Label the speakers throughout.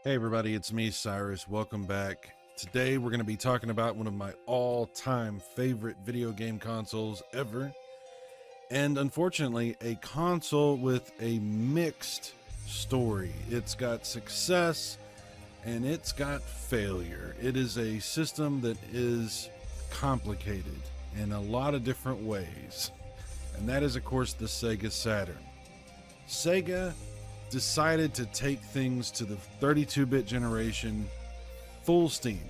Speaker 1: Hey everybody, it's me, Cyrus. Welcome back. Today we're going to be talking about one of my all-time favorite video game consoles ever. And unfortunately, a console with a mixed story. It's got success and it's got failure. It is a system that is complicated in a lot of different ways. And that is, of course, the Sega Saturn. Sega decided to take things to the 32-bit generation full steam.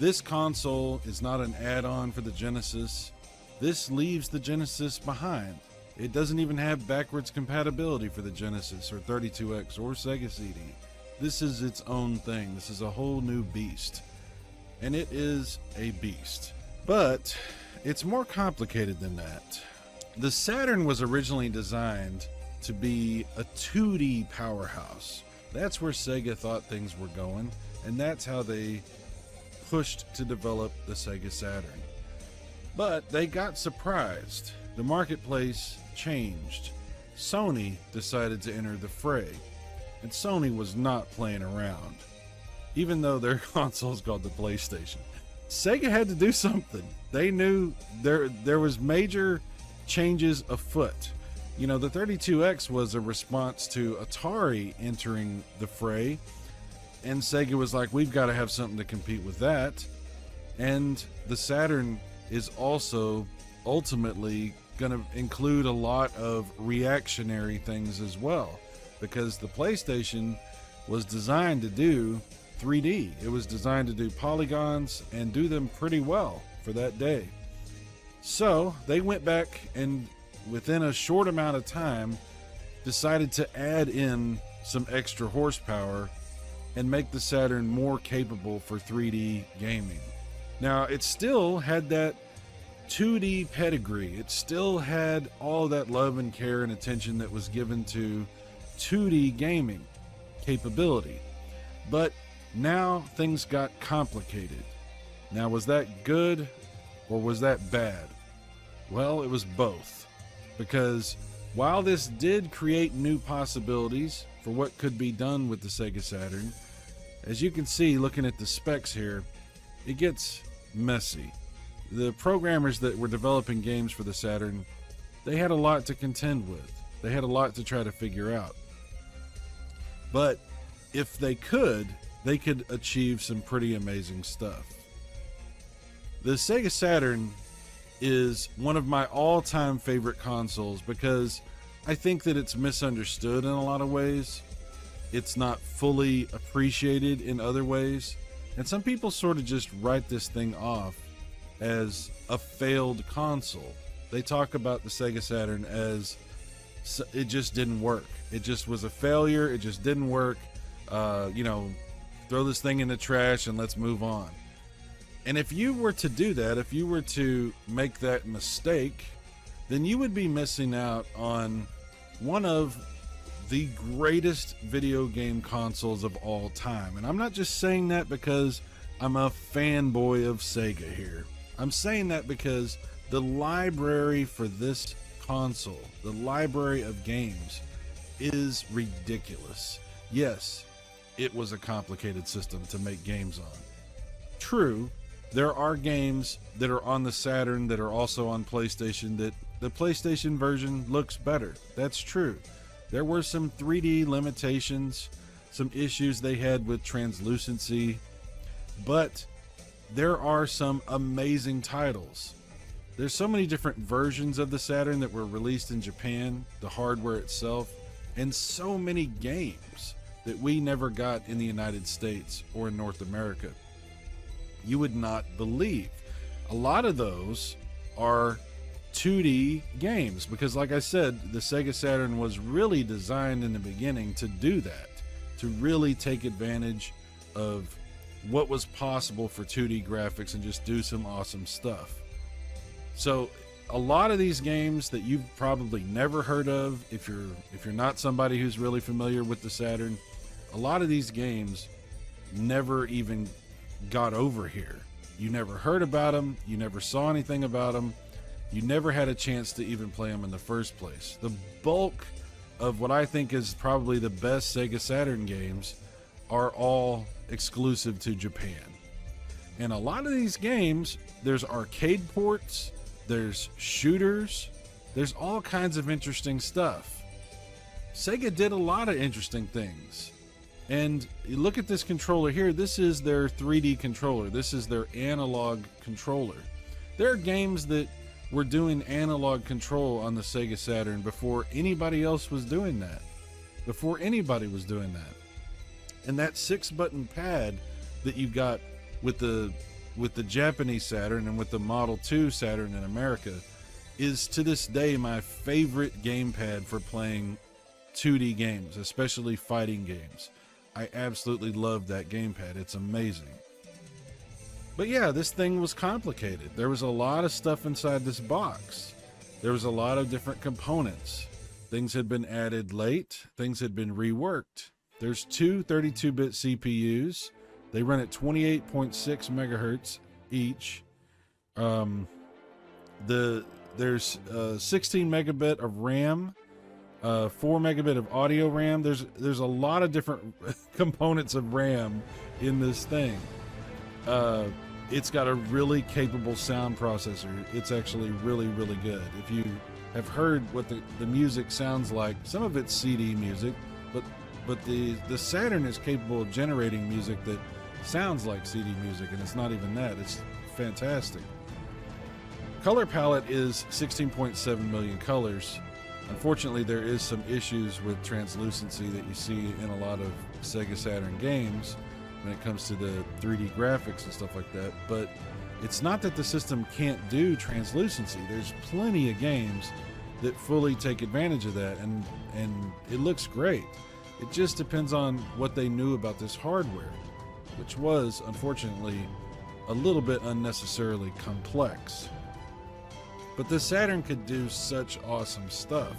Speaker 1: This console is not an add-on for the Genesis. This leaves the Genesis behind. It doesn't even have backwards compatibility for the Genesis or 32X or Sega CD. This is its own thing. This is a whole new beast. And it is a beast. But it's more complicated than that. The Saturn was originally designed to be a 2D powerhouse. That's where Sega thought things were going, and that's how they pushed to develop the Sega Saturn. But they got surprised. The marketplace changed. Sony decided to enter the fray, and Sony was not playing around, even though their console is called the PlayStation. Sega had to do something. They knew there was major changes afoot. You know, the 32X was a response to Atari entering the fray, and Sega was like, we've got to have something to compete with that. And the Saturn is also ultimately going to include a lot of reactionary things as well, because the PlayStation was designed to do 3D. It was designed to do polygons and do them pretty well for that day. So they went back and within a short amount of time decided to add in some extra horsepower and make the Saturn more capable for 3D gaming. Now, it still had that 2D pedigree. It still had all that love and care and attention that was given to 2D gaming capability. But now things got complicated. Now, was that good or was that bad? Well, it was both. Because while this did create new possibilities for what could be done with the Sega Saturn, as you can see looking at the specs here, it gets messy. The programmers that were developing games for the Saturn, they had a lot to contend with. They had a lot to try to figure out. But if they could achieve some pretty amazing stuff. The Sega Saturn is one of my all-time favorite consoles because I think that it's misunderstood in a lot of ways. It's not fully appreciated in other ways. And some people sort of just write this thing off as a failed console. They talk about the Sega Saturn as it just didn't work. It just was a failure. It just didn't work. Throw this thing in the trash and let's move on. And if you were to do that, if you were to make that mistake, then you would be missing out on one of the greatest video game consoles of all time. And I'm not just saying that because I'm a fanboy of Sega here. I'm saying that because the library for this console, the library of games, is ridiculous. Yes, it was a complicated system to make games on. True. There are games that are on the Saturn that are also on PlayStation that the PlayStation version looks better. That's true. There were some 3D limitations, some issues they had with translucency, but there are some amazing titles. There's so many different versions of the Saturn that were released in Japan, the hardware itself, and so many games that we never got in the United States or in North America. You would not believe. A lot of those are 2D games because, like I said, the Sega Saturn was really designed in the beginning to do that, to really take advantage of what was possible for 2D graphics and just do some awesome stuff. So a lot of these games that you've probably never heard of, if you're not somebody who's really familiar with the Saturn, a lot of these games never even got over here. You never heard about them. You never saw anything about them. You never had a chance to even play them in the first place. The bulk of what I think is probably the best Sega Saturn games are all exclusive to Japan. And a lot of these games, there's arcade ports, there's shooters, there's all kinds of interesting stuff. Sega did a lot of interesting things. And you look at this controller here, this is their 3D controller. This is their analog controller. There are games that were doing analog control on the Sega Saturn before anybody else was doing that. Before anybody was doing that. And that 6-button pad that you got with the Japanese Saturn and with the Model 2 Saturn in America is to this day my favorite gamepad for playing 2D games, especially fighting games. I absolutely love that gamepad. It's amazing. But yeah, this thing was complicated. There was a lot of stuff inside this box. There was a lot of different components. Things had been added late. Things had been reworked. There's two 32-bit CPUs. They run at 28.6 megahertz each. There's 16 megabit of RAM, 4 megabit of audio RAM. There's a lot of different components of RAM in this thing. It's got a really capable sound processor. It's actually really, really good. If you have heard what the music sounds like, some of it's CD music, but the Saturn is capable of generating music that sounds like CD music, and it's not even that. It's fantastic. Color palette is 16.7 million colors. Unfortunately, there is some issues with translucency that you see in a lot of Sega Saturn games when it comes to the 3D graphics and stuff like that. But it's not that the system can't do translucency. There's plenty of games that fully take advantage of that, and it looks great. It just depends on what they knew about this hardware, which was, unfortunately, a little bit unnecessarily complex. But the Saturn could do such awesome stuff.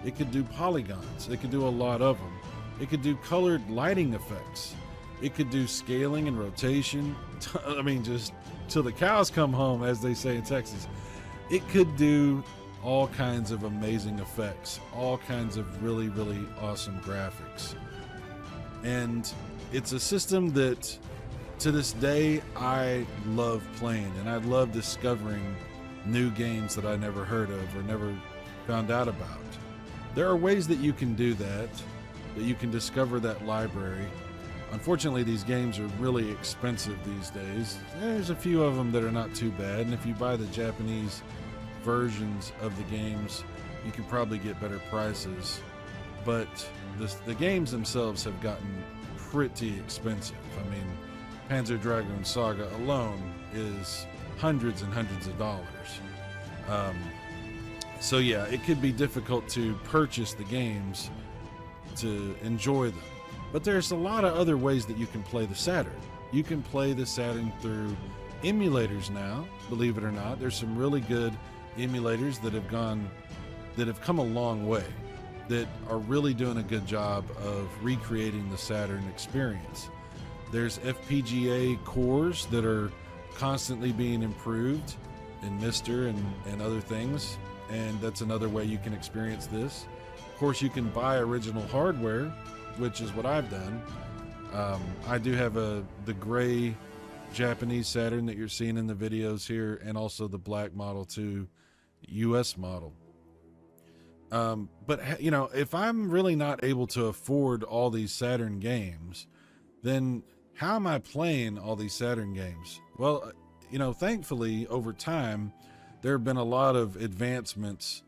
Speaker 1: It could do polygons. It could do a lot of them. It could do colored lighting effects. It could do scaling and rotation. I mean, just till the cows come home, as they say in Texas. It could do all kinds of amazing effects, all kinds of really, really awesome graphics. And it's a system that, to this day, I love playing, and I love discovering new games that I never heard of or never found out about. There are ways that you can do that you can discover that library. Unfortunately, these games are really expensive these days. There's a few of them that are not too bad, and if you buy the Japanese versions of the games, you can probably get better prices. But the games themselves have gotten pretty expensive. I mean, Panzer Dragoon Saga alone is hundreds and hundreds of dollars. So yeah, it could be difficult to purchase the games to enjoy them. But there's a lot of other ways that you can play the Saturn. You can play the Saturn through emulators now, believe it or not. There's some really good emulators that have come a long way, that are really doing a good job of recreating the Saturn experience. There's FPGA cores that are constantly being improved in MiSTer and other things, and that's another way you can experience this. Of course, you can buy original hardware, which is what I've done. I do have the gray Japanese Saturn that you're seeing in the videos here, and also the black Model 2 US model. But you know, if I'm really not able to afford all these Saturn games, then how am I playing all these Saturn games? Well, you know, thankfully over time there have been a lot of advancements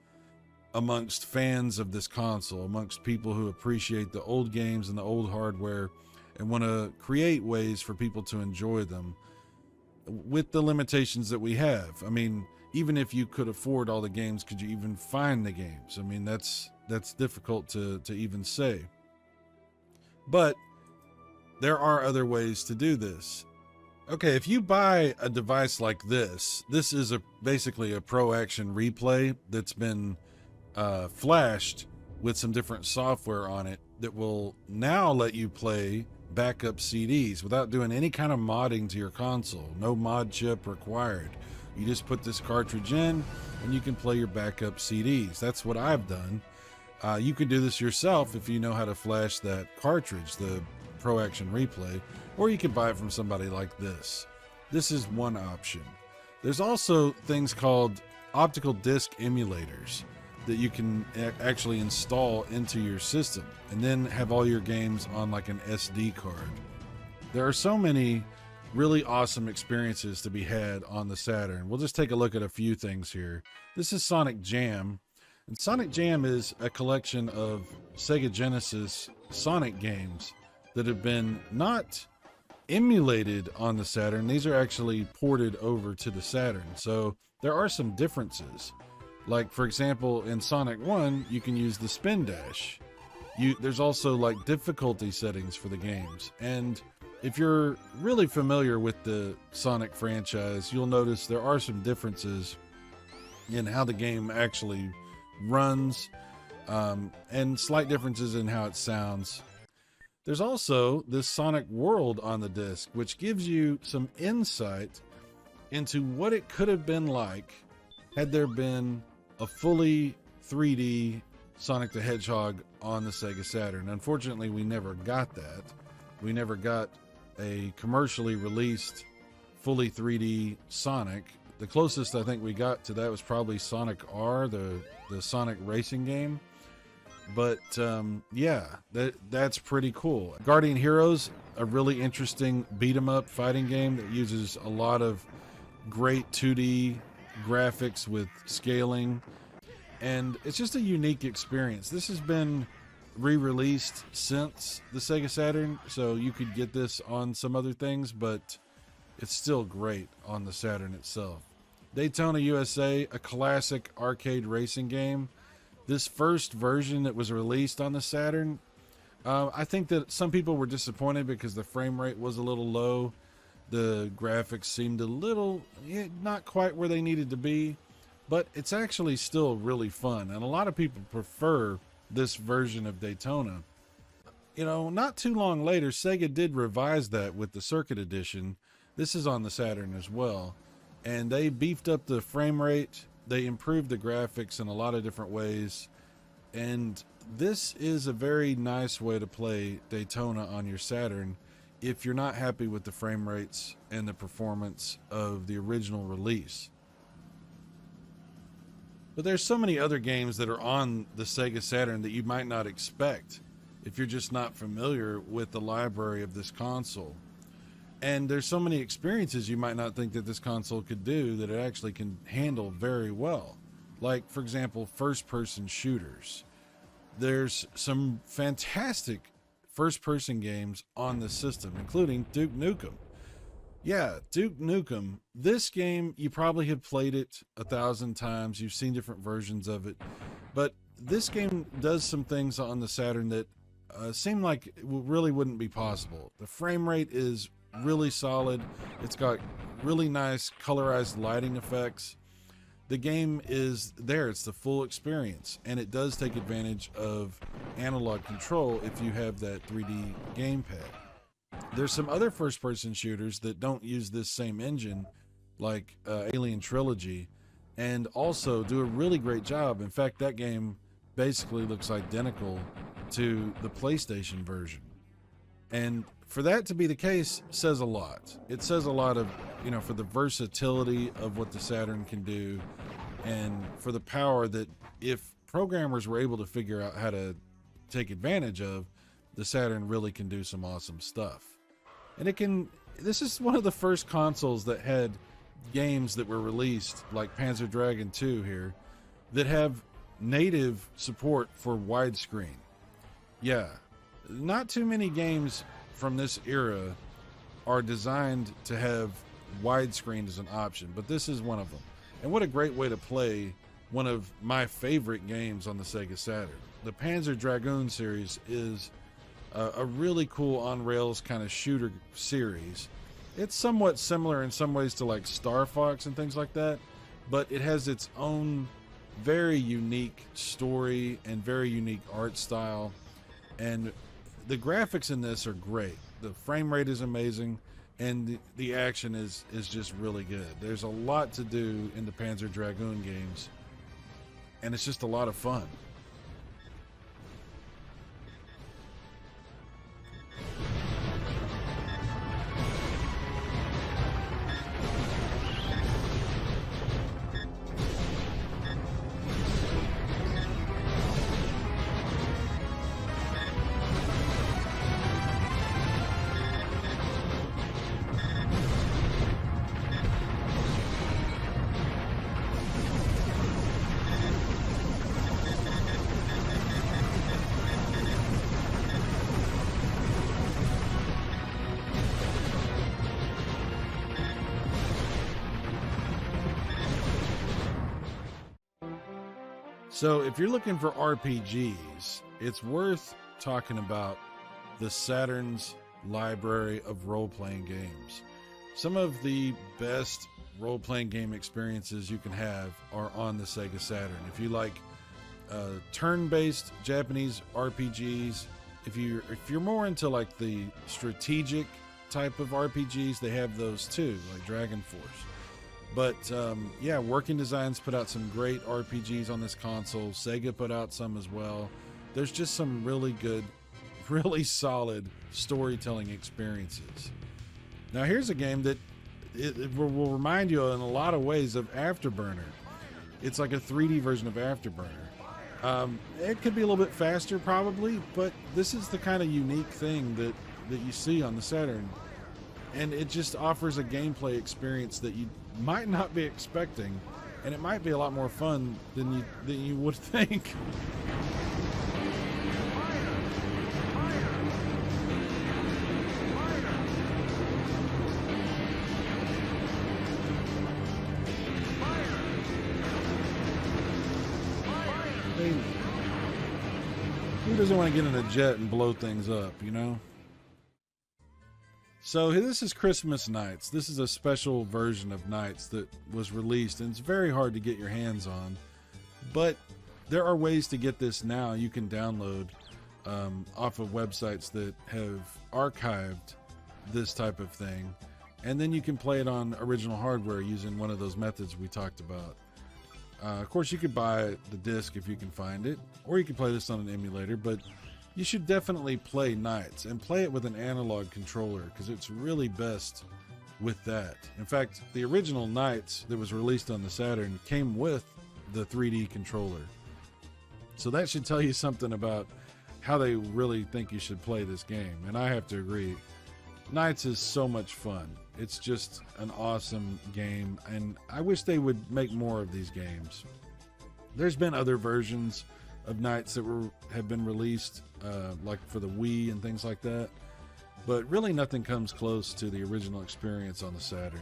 Speaker 1: amongst fans of this console, amongst people who appreciate the old games and the old hardware and want to create ways for people to enjoy them with the limitations that we have. I mean, even if you could afford all the games, could you even find the games? I mean, that's difficult to even say. But there are other ways to do this. Okay, if you buy a device like this is basically a Pro Action Replay that's been flashed with some different software on it that will now let you play backup CDs without doing any kind of modding to your console. No mod chip required. You just put this cartridge in and you can play your backup CDs. That's what I've done. You can do this yourself if you know how to flash that cartridge, the Pro Action Replay, or you could buy it from somebody like this. This is one option. There's also things called optical disc emulators that you can actually install into your system and then have all your games on like an SD card. There are so many really awesome experiences to be had on the Saturn. We'll just take a look at a few things here. This is Sonic Jam. And Sonic Jam is a collection of Sega Genesis Sonic games that have been not emulated on the Saturn. These are actually ported over to the Saturn. So there are some differences. Like, for example, in Sonic 1, you can use the spin dash. There's also like difficulty settings for the games. And if you're really familiar with the Sonic franchise, you'll notice there are some differences in how the game actually runs, and slight differences in how it sounds. There's also this Sonic World on the disc, which gives you some insight into what it could have been like had there been a fully 3D Sonic the Hedgehog on the Sega Saturn. Unfortunately, we never got that. We never got a commercially released fully 3D Sonic. The closest I think we got to that was probably Sonic R, the Sonic racing game. But yeah, that's pretty cool. Guardian Heroes, a really interesting beat 'em up fighting game that uses a lot of great 2D graphics with scaling, and it's just a unique experience. This has been re-released since the Sega Saturn, so you could get this on some other things, but it's still great on the Saturn itself. Daytona USA, a classic arcade racing game. This first version that was released on the Saturn, I think that some people were disappointed because the frame rate was a little low. The graphics seemed a little, not quite where they needed to be, but it's actually still really fun, and a lot of people prefer this version of Daytona. You know, not too long later, Sega did revise that with the Circuit Edition. This is on the Saturn as well, and they beefed up the frame rate. They improved the graphics in a lot of different ways, and this is a very nice way to play Daytona on your Saturn if you're not happy with the frame rates and the performance of the original release. But there's so many other games that are on the Sega Saturn that you might not expect if you're just not familiar with the library of this console. And there's so many experiences you might not think that this console could do that it actually can handle very well. Like, for example, first-person shooters. There's some fantastic first-person games on the system, including Duke Nukem. Yeah, Duke Nukem. This game, you probably have played it 1,000 times. You've seen different versions of it. But this game does some things on the Saturn that seem like it really wouldn't be possible. The frame rate is really solid. It's got really nice colorized lighting effects. The game is there. It's the full experience. And it does take advantage of analog control if you have that 3D gamepad. There's some other first-person shooters that don't use this same engine, like Alien Trilogy, and also do a really great job. In fact, that game basically looks identical to the PlayStation version. And for that to be the case says a lot. It says a lot of, for the versatility of what the Saturn can do, and for the power that if programmers were able to figure out how to take advantage of, the Saturn really can do some awesome stuff. And this is one of the first consoles that had games that were released, like Panzer Dragoon 2 here, that have native support for widescreen. Yeah, not too many games from this era are designed to have widescreen as an option, but this is one of them. And what a great way to play one of my favorite games on the Sega Saturn. The Panzer Dragoon series is a really cool on-rails kind of shooter series. It's somewhat similar in some ways to like Star Fox and things like that, but it has its own very unique story and very unique art style. And the graphics in this are great. The frame rate is amazing, and the action is just really good. There's a lot to do in the Panzer Dragoon games, and it's just a lot of fun. So if you're looking for RPGs, it's worth talking about the Saturn's library of role-playing games. Some of the best role-playing game experiences you can have are on the Sega Saturn. If you like turn-based Japanese RPGs, if you're more into like the strategic type of RPGs, they have those too, like Dragon Force. But yeah, Working Designs put out some great RPGs on this console. Sega put out some as well. There's just some really good, really solid storytelling experiences. Now here's a game that it will remind you in a lot of ways of Afterburner. It's like a 3D version of Afterburner. It could be a little bit faster probably, but this is the kind of unique thing that you see on the Saturn. And it just offers a gameplay experience that you might not be expecting, and it might be a lot more fun than you would think. Who doesn't want to get in a jet and blow things up, you know? So this is Christmas Nights. This is a special version of Nights that was released, and it's very hard to get your hands on. But there are ways to get this now. You can download off of websites that have archived this type of thing, and then you can play it on original hardware using one of those methods we talked about. Of course, you could buy the disc if you can find it, or you can play this on an emulator, but you should definitely play Nights and play it with an analog controller because it's really best with that. In fact, the original Nights that was released on the Saturn came with the 3D controller. So that should tell you something about how they really think you should play this game. And I have to agree, Nights is so much fun. It's just an awesome game, and I wish they would make more of these games. There's been other versions of Nights that have been released, like for the Wii and things like that, but really nothing comes close to the original experience on the Saturn.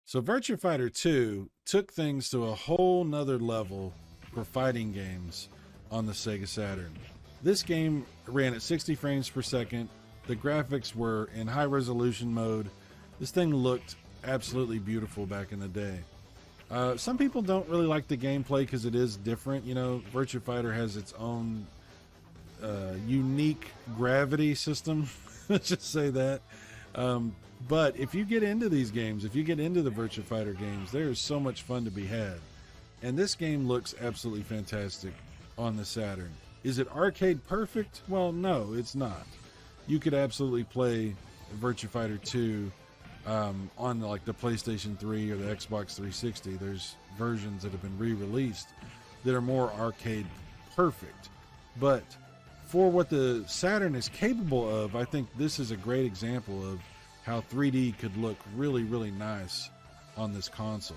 Speaker 1: So Virtua Fighter 2 took things to a whole nother level for fighting games on the Sega Saturn. This game ran at 60 frames per second. The graphics were in high resolution mode. This thing looked absolutely beautiful back in the day. Some people don't really like the gameplay because it is different. You know, Virtua Fighter has its own unique gravity system. Let's just say that. But if you get into these games, if you get into the Virtua Fighter games, there is so much fun to be had. And this game looks absolutely fantastic on the Saturn. Is it arcade perfect? Well, no, it's not. You could absolutely play Virtua Fighter 2 on like the PlayStation 3 or the Xbox 360. There's versions that have been re-released that are more arcade perfect. But for what the Saturn is capable of, I think this is a great example of how 3D could look really, really nice on this console.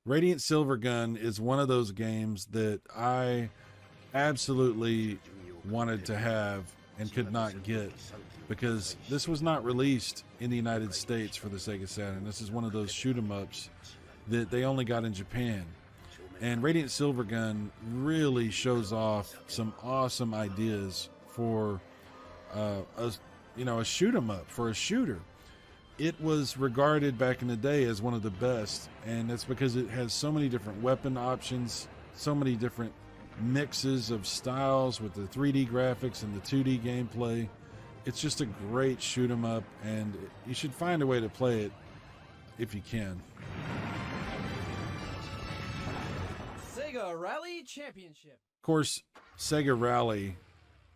Speaker 1: Radiant Silvergun is one of those games that I absolutely wanted to have and could not get because this was not released in the United States for the Sega Saturn. This is one of those shoot 'em ups that they only got in Japan. And Radiant Silvergun really shows off some awesome ideas for a shoot 'em up, for a shooter. It was regarded back in the day as one of the best, and that's because it has so many different weapon options, so many different mixes of styles with the 3D graphics and the 2D gameplay. It's just a great shoot 'em up, and you should find a way to play it if you can.
Speaker 2: Sega Rally Championship.
Speaker 1: Of course, Sega Rally,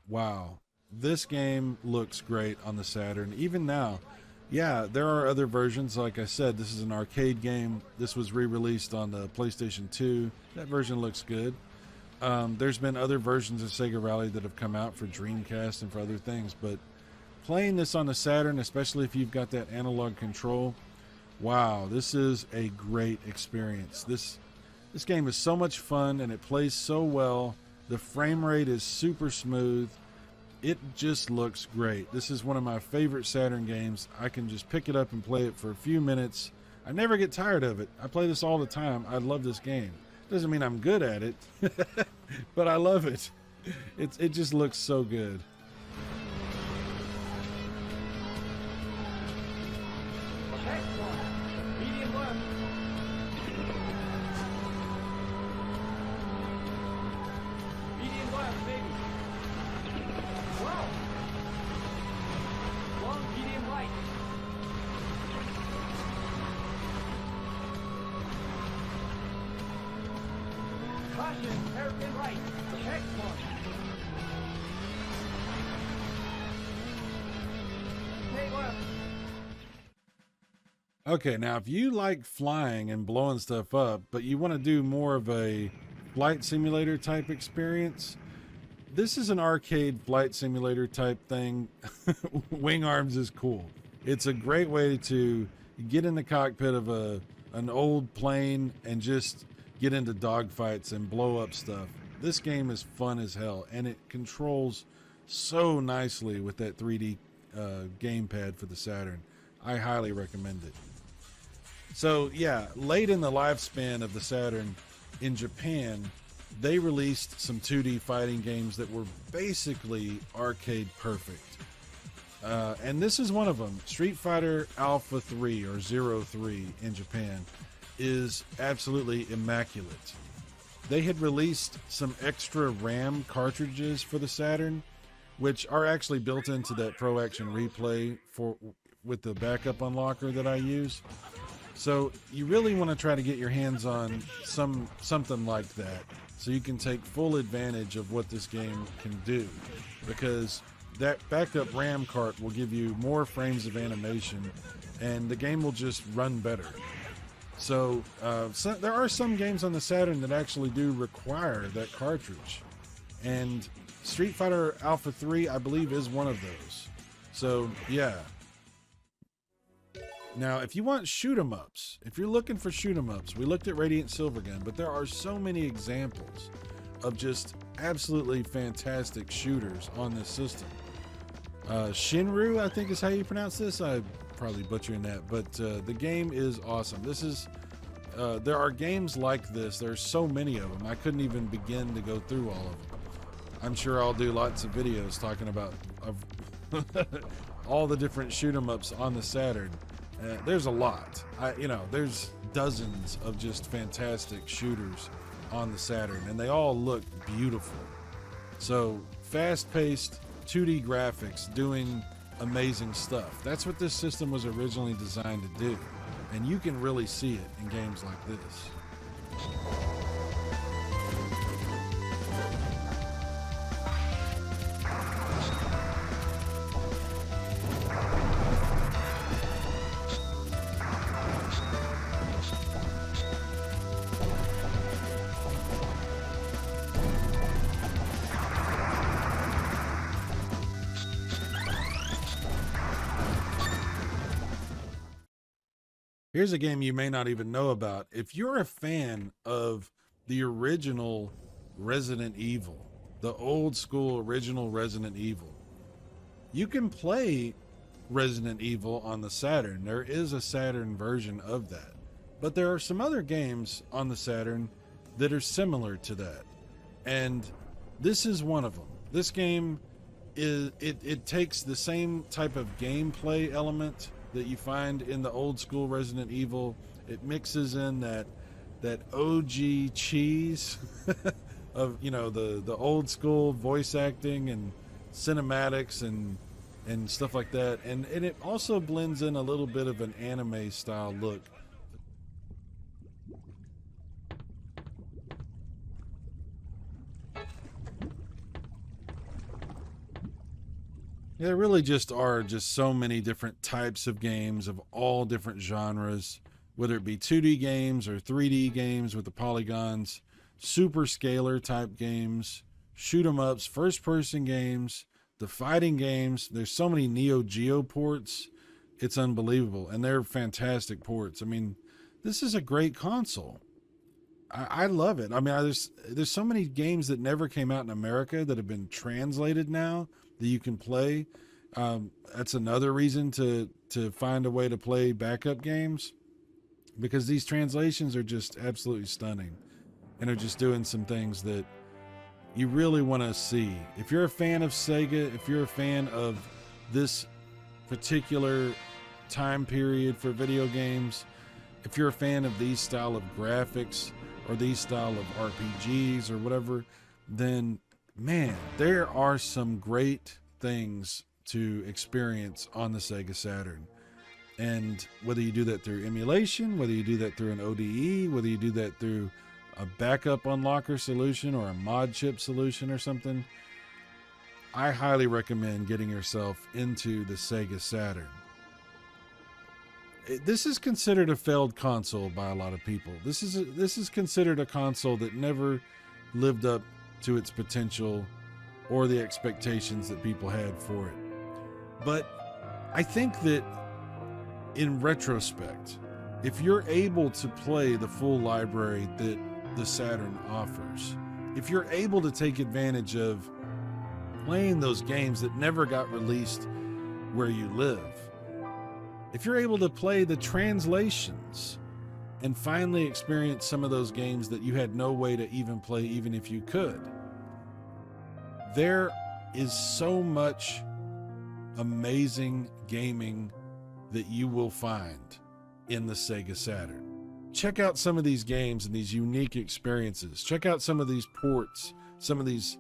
Speaker 1: wow. This game looks great on the Saturn, even now. Yeah, there are other versions. Like I said, this is an arcade game. This was re-released on the PlayStation 2. That version looks good. There's been other versions of Sega Rally that have come out for Dreamcast and for other things, but playing this on the Saturn, especially if you've got that analog control, wow, this is a great experience. This game is so much fun and it plays so well. The frame rate is super smooth. It just looks great. This is one of my favorite Saturn games. I can just pick it up and play it for a few minutes. I never get tired of it. I play this all the time. I love this game. Doesn't mean I'm good at it, but I love it. It just looks so good.
Speaker 2: Check one. Medium left. Medium left, baby. Wow. Long medium right. Caution, hairpin right. Check one. Stay left.
Speaker 1: Okay, now if you like flying and blowing stuff up, but you want to do more of a flight simulator type experience, this is an arcade flight simulator type thing. Wing Arms is cool. It's a great way to get in the cockpit of an old plane and just get into dogfights and blow up stuff. This game is fun as hell, and it controls so nicely with that 3D gamepad for the Saturn. I highly recommend it. So yeah, late in the lifespan of the Saturn in Japan, they released some 2D fighting games that were basically arcade perfect. And this is one of them. Street Fighter Alpha 3 or 03 in Japan is absolutely immaculate. They had released some extra RAM cartridges for the Saturn, which are actually built into that Pro Action Replay with the backup unlocker that I use. So you really want to try to get your hands on something like that so you can take full advantage of what this game can do, because that backup RAM cart will give you more frames of animation and the game will just run better. So there are some games on the Saturn that actually do require that cartridge, and Street Fighter Alpha 3 I believe is one of those. So yeah. Now, if you want shoot 'em ups, if you're looking for shoot 'em ups, we looked at Radiant Silvergun, but there are so many examples of just absolutely fantastic shooters on this system. Shinru, I think is how you pronounce this. I'm probably butchering that, but the game is awesome. This is, there are games like this. There's so many of them. I couldn't even begin to go through all of them. I'm sure I'll do lots of videos talking about all the different shoot 'em ups on the Saturn. There's a lot. There's dozens of just fantastic shooters on the Saturn, and they all look beautiful. So fast-paced 2D graphics doing amazing stuff. That's what this system was originally designed to do, and you can really see it in games like this. Here's a game you may not even know about. If you're a fan of the original Resident Evil, the old school original Resident Evil, you can play Resident Evil on the Saturn. There is a Saturn version of that. But there are some other games on the Saturn that are similar to that. And this is one of them. This game it takes the same type of gameplay element that you find in the old school Resident Evil. It mixes in that OG cheese of the old school voice acting and cinematics and stuff like that, and it also blends in a little bit of an anime style look. There really just are so many different types of games of all different genres, whether it be 2D games or 3D games with the polygons, super scalar type games, shoot 'em ups, first person games, the fighting games. There's so many Neo Geo ports. It's unbelievable. And they're fantastic ports. I mean, this is a great console. I love it. I mean, there's so many games that never came out in America that have been translated now that you can play. That's another reason to find a way to play backup games, because these translations are just absolutely stunning and are just doing some things that you really want to see. If you're a fan of Sega, if you're a fan of this particular time period for video games, if you're a fan of these style of graphics or these style of RPGs or whatever, then man, there are some great things to experience on the Sega Saturn. And whether you do that through emulation, whether you do that through an ODE, whether you do that through a backup unlocker solution or a mod chip solution or something, I highly recommend getting yourself into the Sega Saturn. This is considered a failed console by a lot of people. This is considered a console that never lived up to its potential or the expectations that people had for it. But I think that in retrospect, if you're able to play the full library that the Saturn offers, if you're able to take advantage of playing those games that never got released where you live, if you're able to play the translations and finally experience some of those games that you had no way to even play even if you could, there is so much amazing gaming that you will find in the Sega Saturn. Check out some of these games and these unique experiences. Check out some of these ports, some of these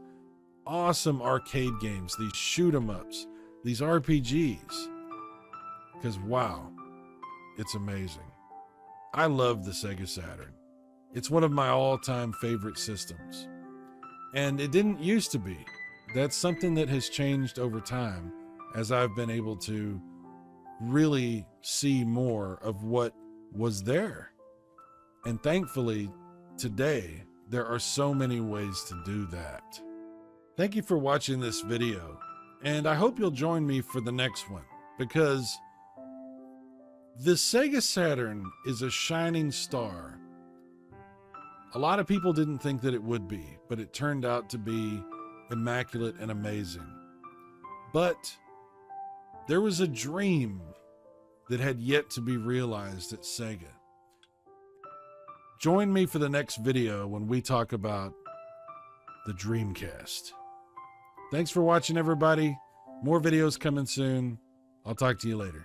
Speaker 1: awesome arcade games, these shoot 'em ups, these RPGs. Because wow, it's amazing. I love the Sega Saturn. It's one of my all-time favorite systems. And it didn't used to be. That's something that has changed over time as I've been able to really see more of what was there. And thankfully, today, there are so many ways to do that. Thank you for watching this video, and I hope you'll join me for the next one, because the Sega Saturn is a shining star. A lot of people didn't think that it would be, but it turned out to be immaculate and amazing. But there was a dream that had yet to be realized at Sega. Join me for the next video when we talk about the Dreamcast. Thanks for watching, everybody. More videos coming soon. I'll talk to you later.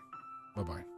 Speaker 1: Bye-bye.